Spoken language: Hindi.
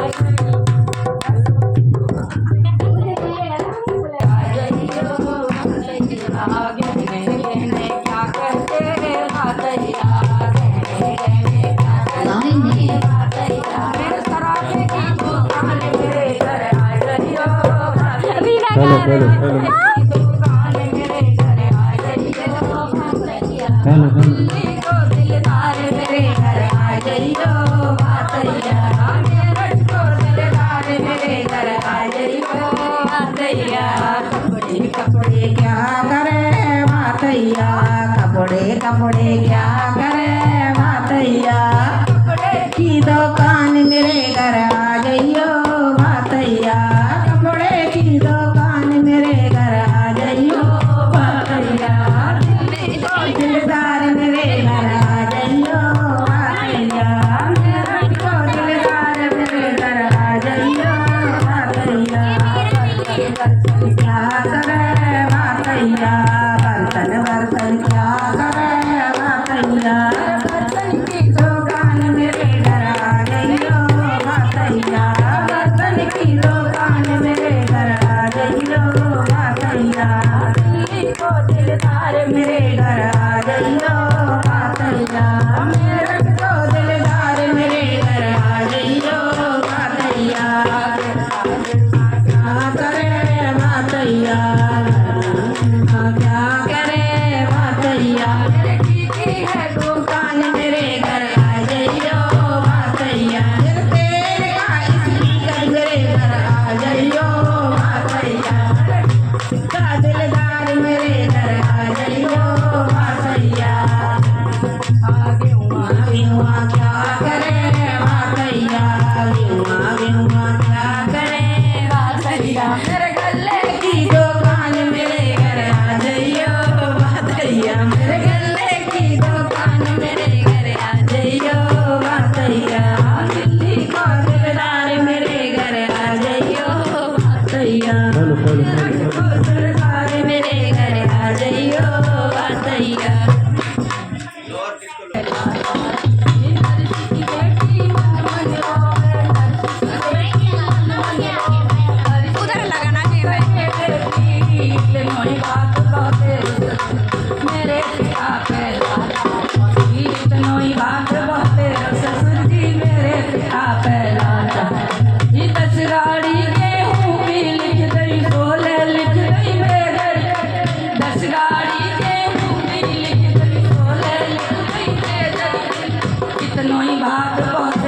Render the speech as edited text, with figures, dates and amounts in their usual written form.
हेलो हेलो हेलो दिलदार मेरे घर आ जाइयो बातैया दिलदार मेरे घर आ जाइयो बातैया कपड़े कपड़े क्या करे बातैया कपड़े कपड़े क्या करे बातैया कपड़े की दुकान मेरे घर आ जाइयो बातैया कपड़े की दुकान मेरे घर आ जाइयो बातैया दिलदार मेरे घर आ जाइयो बातैया दिलदार मेरे घर आ जाइयो बातैया क्या करे बातैया बर्तन बर्तन क्या करे बातैया बर्तन की दुकान मेरे घर आ जाइयो बातैया बर्तन की दुकान मेरे घर आ जाइयो बातैया दिलदार मेरे घर आ जाइयो बातैया मेरे को दिलदार मेरे घर आ जाइयो बातैया क्या करे बातैया क्या करे बातैया मेरे की है दुकान मेरे घर आ जाइयो बातैया तेरे का स्पीकर मेरे घर आ जाइयो बातैया दिलदार मेरे घर आ जाइयो बातैया आगे हुआ क्या करे बातैया हुआ क्या करे बातैया मेरे गले की दुकान मेरे घर आ जाइयो बातैया मेरे गले की दुकान मेरे घर आ जाइयो बातैया दिल्ली को दिलदार मेरे घर आ जाइयो बातैया दिलदार मेरे घर आ जाइयो बातैया उधर लगाना चाहिए बात मेरे बात बहुते ससुर जी मेरे पहला दस गाड़ी गेहूँ भी लिख दई बोले लिख दई मेरे 10 गाड़ी गेहूँ भी लिख दई बोले लिख दई मेरे इतनो ही बात बहुत